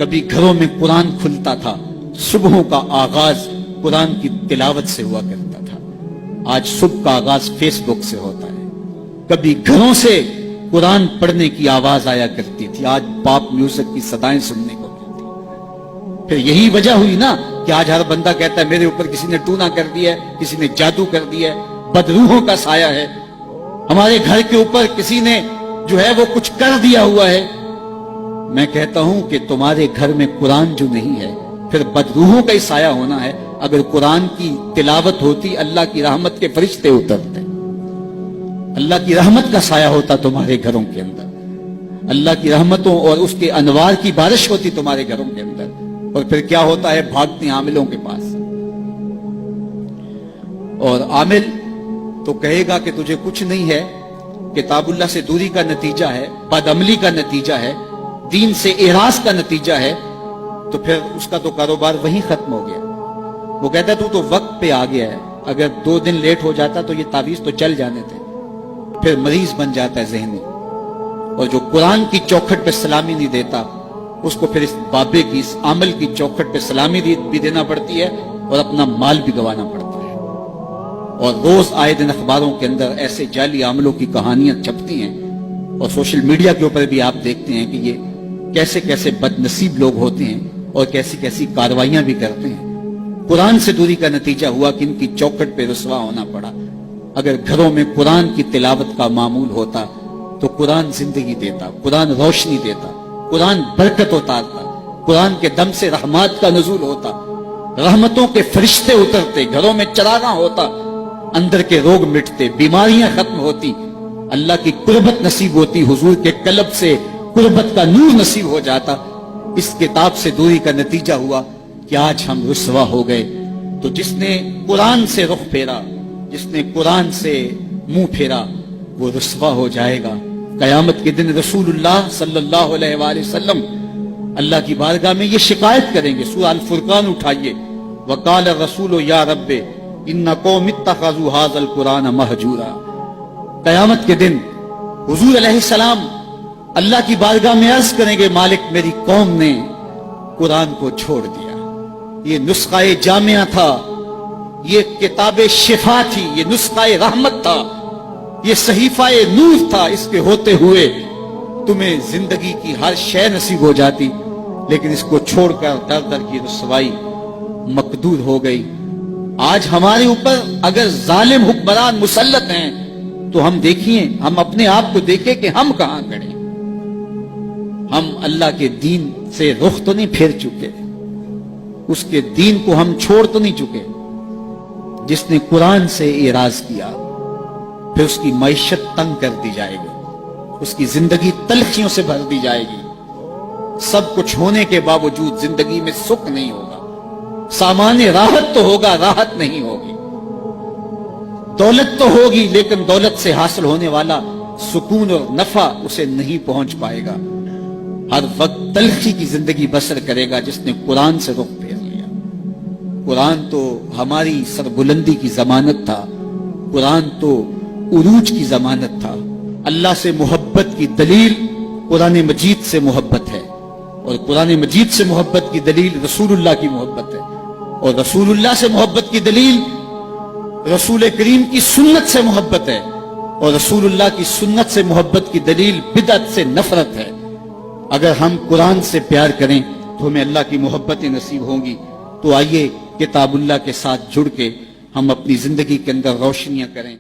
کبھی گھروں میں قرآن کھلتا تھا، صبحوں کا آغاز قرآن کی تلاوت سے ہوا کرتا تھا، آج صبح کا آغاز فیس بک سے ہوتا ہے۔ کبھی گھروں سے قرآن پڑھنے کی آواز آیا کرتی تھی، آج پاپ میوزک کی صدائیں سننے کو ملتی ہیں۔ پھر یہی وجہ ہوئی نا کہ آج ہر بندہ کہتا ہے میرے اوپر کسی نے ٹونا کر دیا ہے، کسی نے جادو کر دیا ہے، بدروحوں کا سایہ ہے، ہمارے گھر کے اوپر کسی نے جو ہے وہ کچھ کر دیا ہوا ہے۔ میں کہتا ہوں کہ تمہارے گھر میں قرآن جو نہیں ہے، پھر بدروحوں کا ہی سایہ ہونا ہے۔ اگر قرآن کی تلاوت ہوتی، اللہ کی رحمت کے فرشتے اترتے، اللہ کی رحمت کا سایہ ہوتا تمہارے گھروں کے اندر، اللہ کی رحمتوں اور اس کے انوار کی بارش ہوتی تمہارے گھروں کے اندر، اور پھر کیا ہوتا ہے؟ بھاگتے عاملوں کے پاس، اور عامل تو کہے گا کہ تجھے کچھ نہیں ہے، کتاب اللہ سے دوری کا نتیجہ ہے، بد عملی کا نتیجہ ہے، دین سے اعراض کا نتیجہ ہے، تو پھر اس کا تو کاروبار وہیں ختم ہو گیا۔ وہ کہتا ہے تو وقت پہ آ گیا ہے، اگر 2 دن لیٹ ہو جاتا تو یہ تعویذ تو چل جانے تھے۔ پھر مریض بن جاتا ہے ذہنی، اور جو قرآن کی چوکھٹ پہ سلامی نہیں دیتا اس کو پھر اس بابے کی، اس عمل کی چوکھٹ پہ سلامی بھی دینا پڑتی ہے اور اپنا مال بھی گوانا پڑتا ہے۔ اور روز آئے دن اخباروں کے اندر ایسے جعلی عملوں کی کہانیاں چھپتی ہیں، اور سوشل میڈیا کے اوپر بھی آپ دیکھتے ہیں کہ یہ کیسے کیسے بد نصیب لوگ ہوتے ہیں اور کیسی کیسی کاروائیاں بھی کرتے ہیں۔ قرآن سے دوری کا نتیجہ ہوا کہ ان کی چوکھٹ پہ رسوا ہونا پڑا۔ اگر گھروں میں قرآن کی تلاوت کا معمول ہوتا تو قرآن زندگی دیتا، قرآن روشنی دیتا، قرآن برکت اتارتا، قرآن کے دم سے رحمات کا نزول ہوتا، رحمتوں کے فرشتے اترتے، گھروں میں چراغاں ہوتا، اندر کے روگ مٹتے، بیماریاں ختم ہوتی، اللہ کی قربت نصیب ہوتی، حضور کے قلب سے قربت کا نور نصیب ہو جاتا۔ اس کتاب سے دوری کا نتیجہ ہوا کہ آج ہم رسوا ہو گئے۔ تو جس نے قرآن سے رخ پھیرا، جس نے قرآن سے منہ پھیرا، وہ رسوا ہو جائے گا۔ قیامت کے دن رسول اللہ صلی اللہ علیہ وآلہ وسلم اللہ کی بارگاہ میں یہ شکایت کریں گے۔ سورہ الفرقان اٹھائیے، وقال الرسول یا رب ان قوم اتخذوا هذا القرآن مہجورا۔ قیامت کے دن حضور علیہ السلام اللہ کی بارگاہ میں عرض کریں گے، مالک میری قوم نے قرآن کو چھوڑ دیا۔ یہ نسخہ جامعہ تھا، یہ کتاب شفا تھی، یہ نسخہ رحمت تھا، یہ صحیفہ نور تھا، اس کے ہوتے ہوئے تمہیں زندگی کی ہر شے نصیب ہو جاتی، لیکن اس کو چھوڑ کر در در کی رسوائی مقدور ہو گئی۔ آج ہمارے اوپر اگر ظالم حکمران مسلط ہیں تو ہم دیکھیں، ہم اپنے آپ کو دیکھیں کہ ہم کہاں کھڑے ہیں۔ ہم اللہ کے دین سے رخ تو نہیں پھیر چکے، اس کے دین کو ہم چھوڑ تو نہیں چکے۔ جس نے قرآن سے اعراض کیا پھر اس کی معیشت تنگ کر دی جائے گی، اس کی زندگی تلخیوں سے بھر دی جائے گی۔ سب کچھ ہونے کے باوجود زندگی میں سکھ نہیں ہوگا، سامان راحت تو ہوگا، راحت نہیں ہوگی، دولت تو ہوگی لیکن دولت سے حاصل ہونے والا سکون اور نفع اسے نہیں پہنچ پائے گا۔ ہر وقت تلخی کی زندگی بسر کرے گا جس نے قرآن سے رخ پھیر لیا۔ قرآن تو ہماری سربلندی کی ضمانت تھا، قرآن تو عروج کی ضمانت تھا۔ اللہ سے محبت کی دلیل قرآن مجید سے محبت ہے، اور قرآن مجید سے محبت کی دلیل رسول اللہ کی محبت ہے، اور رسول اللہ سے محبت کی دلیل رسول کریم کی سنت سے محبت ہے، اور رسول اللہ کی سنت سے محبت کی دلیل بدعت سے نفرت ہے۔ اگر ہم قرآن سے پیار کریں تو ہمیں اللہ کی محبتیں نصیب ہوں گی۔ تو آئیے کتاب اللہ کے ساتھ جڑ کے ہم اپنی زندگی کے اندر روشنیاں کریں۔